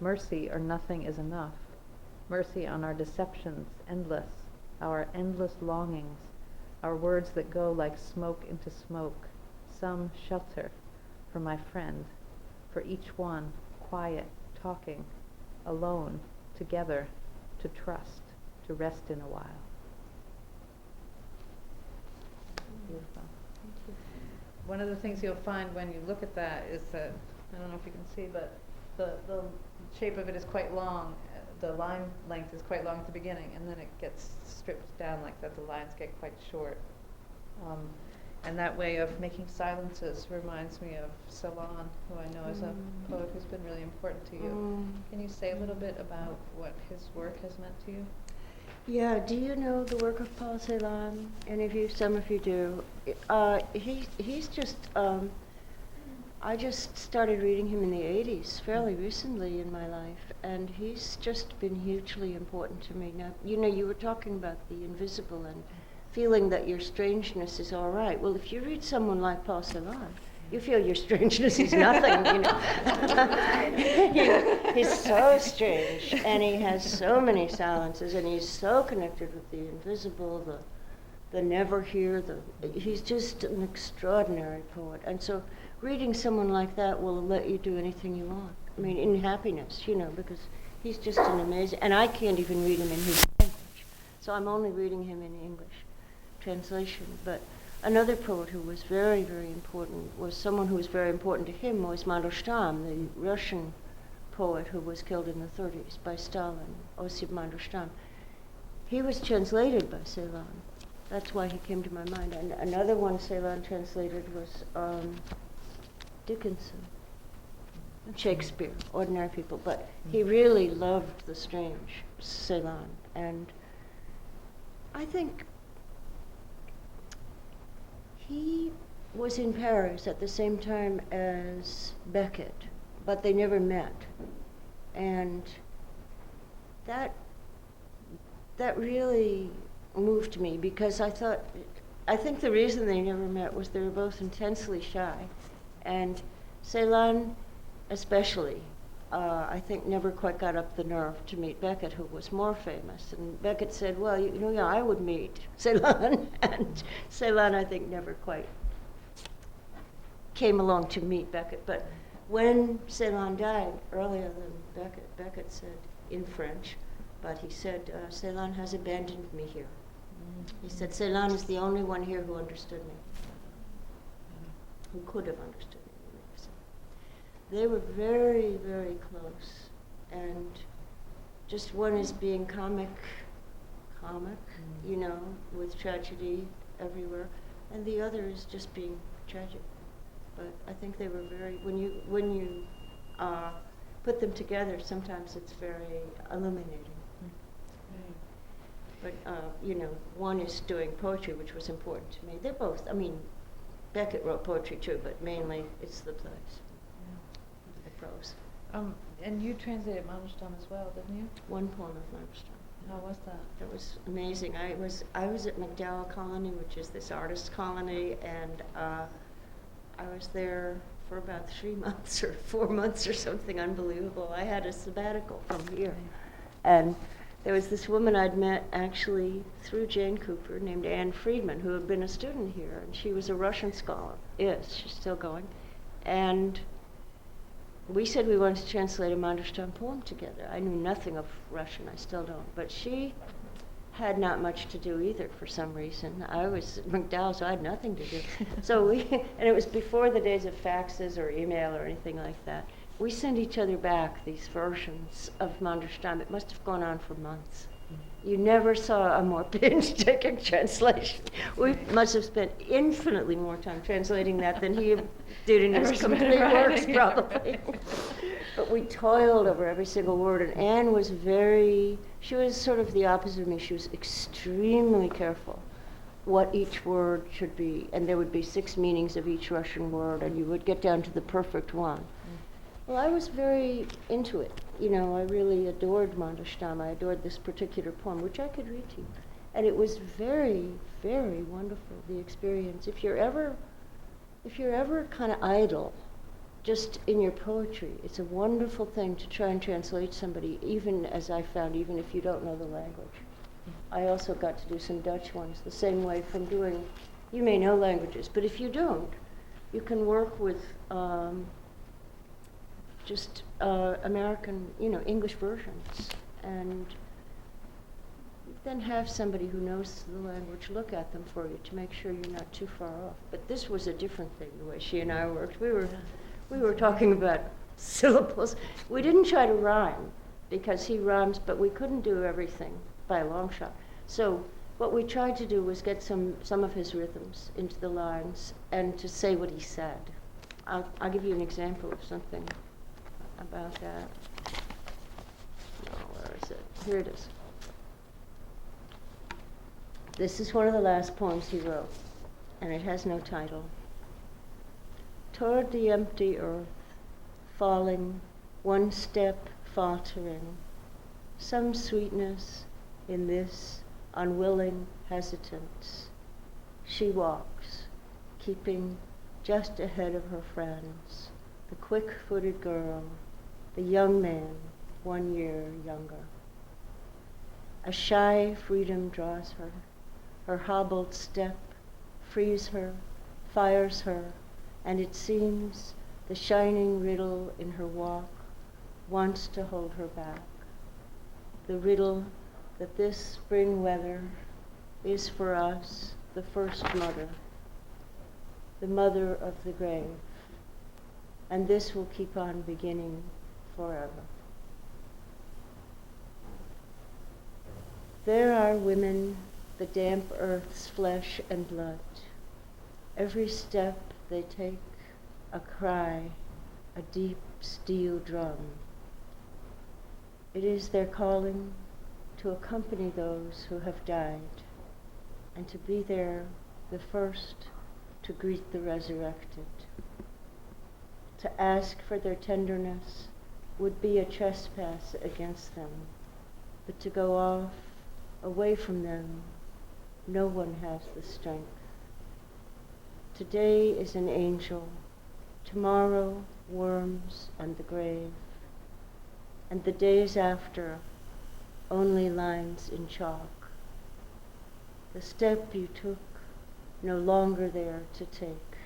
Mercy or nothing is enough. Mercy on our deceptions, endless, our endless longings, our words that go like smoke into smoke. Some shelter for my friend, for each one, quiet, talking, alone, together, to trust, to rest in a while. Beautiful. One of the things you'll find when you look at that is that, I don't know if you can see, but the shape of it is quite long. The line length is quite long at the beginning, and then it gets stripped down like that. The lines get quite short. And that way of making silences reminds me of Celan, who I know is a poet who's been really important to you. Can you say a little bit about what his work has meant to you? Yeah, do you know the work of Paul Celan? Any of you? Some of you do. He's just, I just started reading him in the 80s, fairly recently in my life, and he's just been hugely important to me. Now, you know, you were talking about the invisible and feeling that your strangeness is all right. Well, if you read someone like Paul Celan, you feel your strangeness is nothing, you know. He's so strange, and he has so many silences, and he's so connected with the invisible, the never here. He's just an extraordinary poet. And so reading someone like that will let you do anything you want. I mean, in happiness, you know, because he's just an amazing, and I can't even read him in his language. So I'm only reading him in English translation. But another poet who was very, very important was someone who was very important to him was Mandelstam, the Russian poet who was killed in the 30s by Stalin, Osip Mandelstam. He was translated by Celan. That's why he came to my mind. And another one Celan translated was Dickinson, Shakespeare, Ordinary People. But he really loved the strange, Celan. And I think he was in Paris at the same time as Beckett, but they never met. And that really moved me, because I think the reason they never met was they were both intensely shy. And Celan especially, I think never quite got up the nerve to meet Beckett, who was more famous. And Beckett said, well, you know, yeah, I would meet Celan. And Celan, I think, never quite came along to meet Beckett. But when Celan died, earlier than Beckett said in French, but he said, Celan has abandoned me here. He said, Celan is the only one here who understood me, who could have understood me. They were very, very close, and just one is being comic, you know, with tragedy everywhere, and the other is just being tragic. But I think they were very, when you put them together, sometimes it's very illuminating. But, you know, one is doing poetry, which was important to me. They're both, I mean, Beckett wrote poetry too, but mainly it's the plays, the prose. And you translated Mandelstam as well, didn't you? One poem of Mandelstam. How was that? It was amazing. I was at MacDowell Colony, which is this artist colony, and I was there for about 3 months or 4 months or something unbelievable. I had a sabbatical from here. And there was this woman I'd met actually through Jane Cooper named Anne Friedman, who had been a student here, and she was a Russian scholar. Yes, she's still going. And we said we wanted to translate a Mandelstam poem together. I knew nothing of Russian, I still don't, but she had not much to do either for some reason. I was at MacDowell, so I had nothing to do. So and it was before the days of faxes or email or anything like that. We sent each other back these versions of Mandelstam. It must have gone on for months. You never saw a more painstaking translation. We must have spent infinitely more time translating that than he did in his complete works, probably. But we toiled over every single word, and Anne was she was sort of the opposite of me. She was extremely careful what each word should be, and there would be 6 meanings of each Russian word, and you would get down to the perfect one. Well, I was very into it. You know, I really adored Mandelstam. I adored this particular poem, which I could read to you. And it was very, very wonderful, the experience. If you're ever kind of idle, just in your poetry. It's a wonderful thing to try and translate somebody, even as I found, even if you don't know the language. I also got to do some Dutch ones the same way from doing, you may know languages, but if you don't, you can work with just American, English versions, and then have somebody who knows the language look at them for you to make sure you're not too far off. But this was a different thing, the way she and I worked. We were talking about syllables. We didn't try to rhyme, because he rhymes, but we couldn't do everything by a long shot. So what we tried to do was get some of his rhythms into the lines and to say what he said. I'll give you an example of something about that. Oh, where is it? Here it is. This is one of the last poems he wrote, and it has no title. Toward the empty earth, falling, one step faltering, some sweetness in this unwilling hesitance. She walks, keeping just ahead of her friends, the quick-footed girl, the young man, 1 year younger. A shy freedom draws her. Her hobbled step frees her, fires her, and it seems the shining riddle in her walk wants to hold her back. The riddle that this spring weather is for us the first mother, the mother of the grave, and this will keep on beginning forever. There are women, the damp earth's flesh and blood. Every step they take, a cry, a deep steel drum. It is their calling to accompany those who have died, and to be there the first to greet the resurrected. To ask for their tenderness would be a trespass against them, but to go off, away from them, no one has the strength. Today is an angel, tomorrow worms and the grave, and the days after only lines in chalk. The step you took, no longer there to take.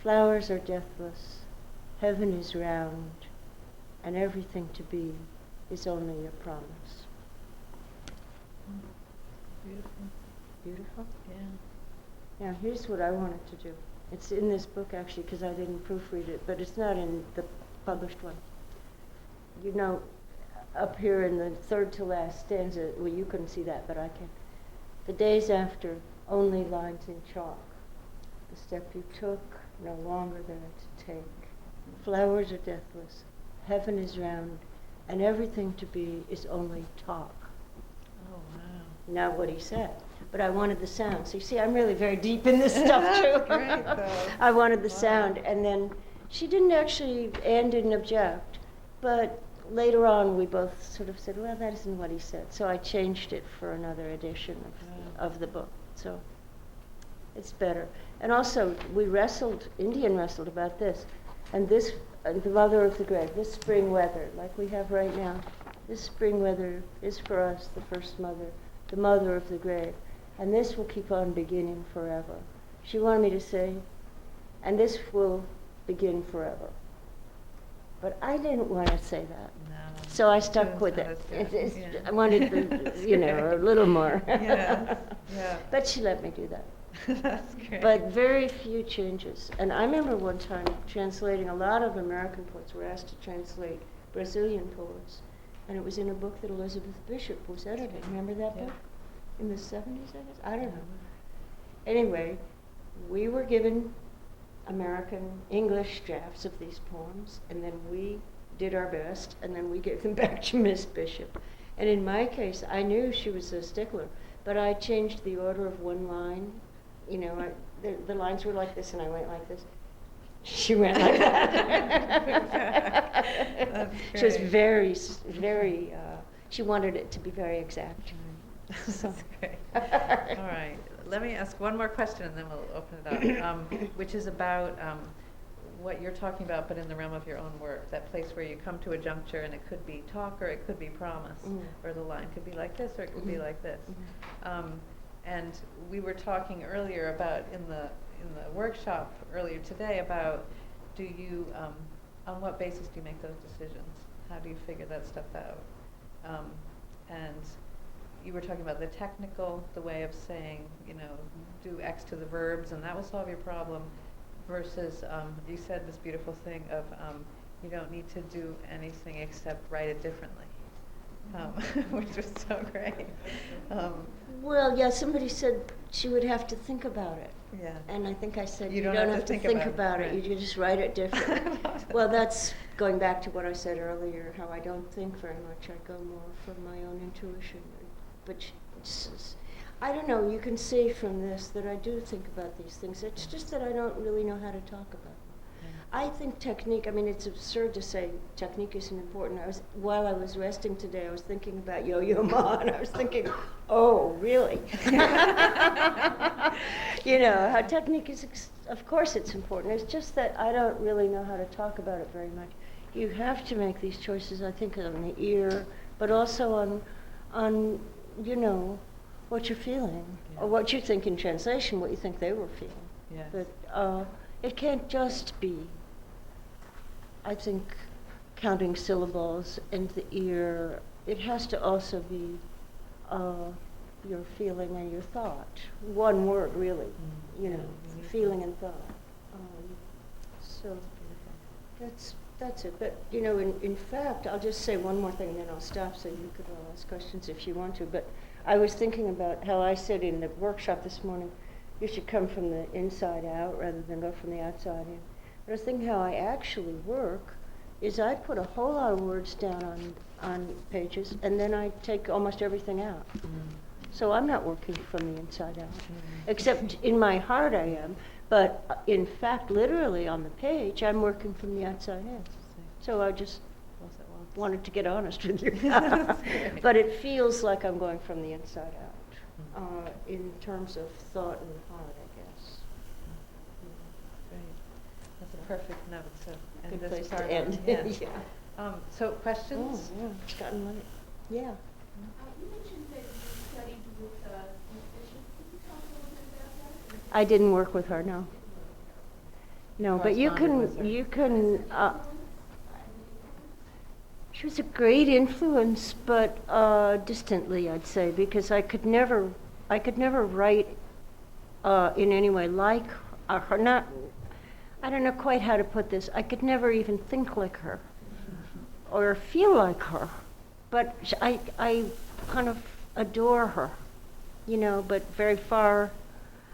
Flowers are deathless, heaven is round, and everything to be is only a promise. Beautiful. Beautiful? Yeah. Now, here's what I wanted to do. It's in this book, actually, because I didn't proofread it, but it's not in the published one. You know, up here in the third to last stanza, well, you couldn't see that, but I can. The days after, only lines in chalk. The step you took, no longer there to take. Flowers are deathless, heaven is round, and everything to be is only talk. Oh, wow. Not what he said, but I wanted the sound. So you see, I'm really very deep in this stuff too. Great, though. I wanted the Wow. sound, and then she didn't actually, Anne didn't object, but later on we both sort of said, well, that isn't what he said. So I changed it for another edition of the book. So it's better. And also, Indian wrestled about this, and this, the mother of the grave, this spring weather, like we have right now, this spring weather is for us the first mother, the mother of the grave, and this will keep on beginning forever. She wanted me to say, and this will begin forever. But I didn't want to say that, No. so I stuck Tune's with not it. as good. Yeah. I wanted the, a little more. Yeah, yeah. But she let me do that. That's great. But very few changes. And I remember one time translating, a lot of American poets were asked to translate Brazilian poets, and it was in a book that Elizabeth Bishop was editing. Remember that Yeah. book? In the 70s, I guess? I don't know. Anyway, we were given American English drafts of these poems, and then we did our best, and then we gave them back to Miss Bishop. And in my case, I knew she was a stickler, but I changed the order of one line. You know, the lines were like this, and I went like this. She went like that. That's She was great. very, she wanted it to be very exact. So. That's great. All right. Let me ask one more question, and then we'll open it up, which is about what you're talking about, but in the realm of your own work, that place where you come to a juncture and it could be talk or it could be promise, or the line could be like this or it could be like this. And we were talking earlier about in the workshop earlier today about do you on what basis do you make those decisions? How do you figure that stuff out? And you were talking about the technical, the way of saying, you know, do X to the verbs and that will solve your problem, versus you said this beautiful thing of you don't need to do anything except write it differently, which was so great. Well, yeah, somebody said she would have to think about it. Yeah. And I think I said, You you don't have to think about it, right. you just write it differently. Well, that's going back to what I said earlier, how I don't think very much, I go more from my own intuition. But I don't know, you can see from this that I do think about these things, it's just that I don't really know how to talk about them. I think technique, I mean, it's absurd to say technique isn't important. While I was resting today, I was thinking about Yo-Yo Ma, and I was thinking, oh, really? You know, how technique is, of course it's important. It's just that I don't really know how to talk about it very much. You have to make these choices, I think, on the ear, but also on you know, what you're feeling, or what you think in translation, what you think they were feeling. Yes. But it can't just be, I think, counting syllables in the ear. It has to also be your feeling and your thought. One word, really, you know, feeling and thought. So that's it. But, you know, in fact, I'll just say one more thing, and then I'll stop so you could all ask questions if you want to. But I was thinking about how I said in the workshop this morning, you should come from the inside out rather than go from the outside in. But I was thinking how I actually work is I put a whole lot of words down on pages, and then I take almost everything out. So I'm not working from the inside out, except in my heart I am. But in fact, literally on the page, I'm working from the outside in. So I just wanted to get honest with you. But it feels like I'm going from the inside out, in terms of thought and heart, I guess. Great. That's a perfect note to end Good this place part to end. on. Yeah. Yeah. So questions? Oh, yeah, it's gotten late. Yeah. You mentioned that you studied with Ms. Bishop. Could you talk a little bit about that? I didn't work with her, no. No, but you Corresponded with her. she was a great influence, but distantly, I'd say, because I could never write in any way like her. Not, I don't know quite how to put this. I could never even think like her or feel like her, but I kind of adore her, you know, but very far.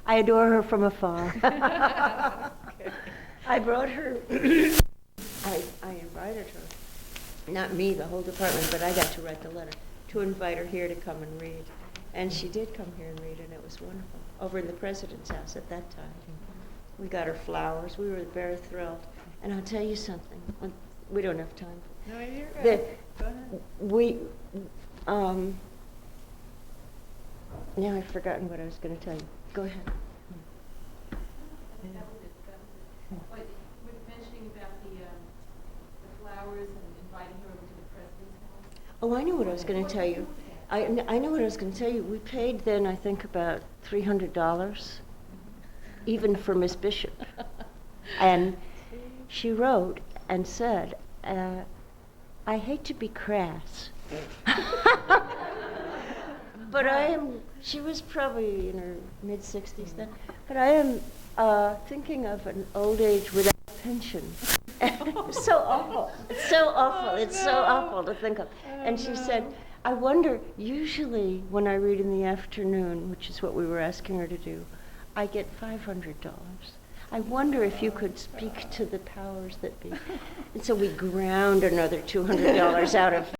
I adore her from afar. Okay. I brought her, I invited her, not me, the whole department, but I got to write the letter, to invite her here to come and read. And she did come here and read, and it was wonderful, over in the president's house at that time. We got her flowers, we were very thrilled. And I'll tell you something, we don't have time. No, you're The- good. Go ahead. We, now I've forgotten what I was going to tell you. Go ahead. That was it. But you were mentioning about the flowers and inviting her over to the president's house. Oh, I know what I was going to tell you. I know what I was going to tell you. We paid then, I think, about $300, even for Miss Bishop. And she wrote and said, I hate to be crass, but she was probably in her mid-60s then, but I am thinking of an old age without a pension. It's so awful. It's so awful. Oh, It's so no. awful to think of. And she said, I wonder, usually when I read in the afternoon, which is what we were asking her to do, I get $500. I wonder if you could speak to the powers that be. And so we ground another $200 out of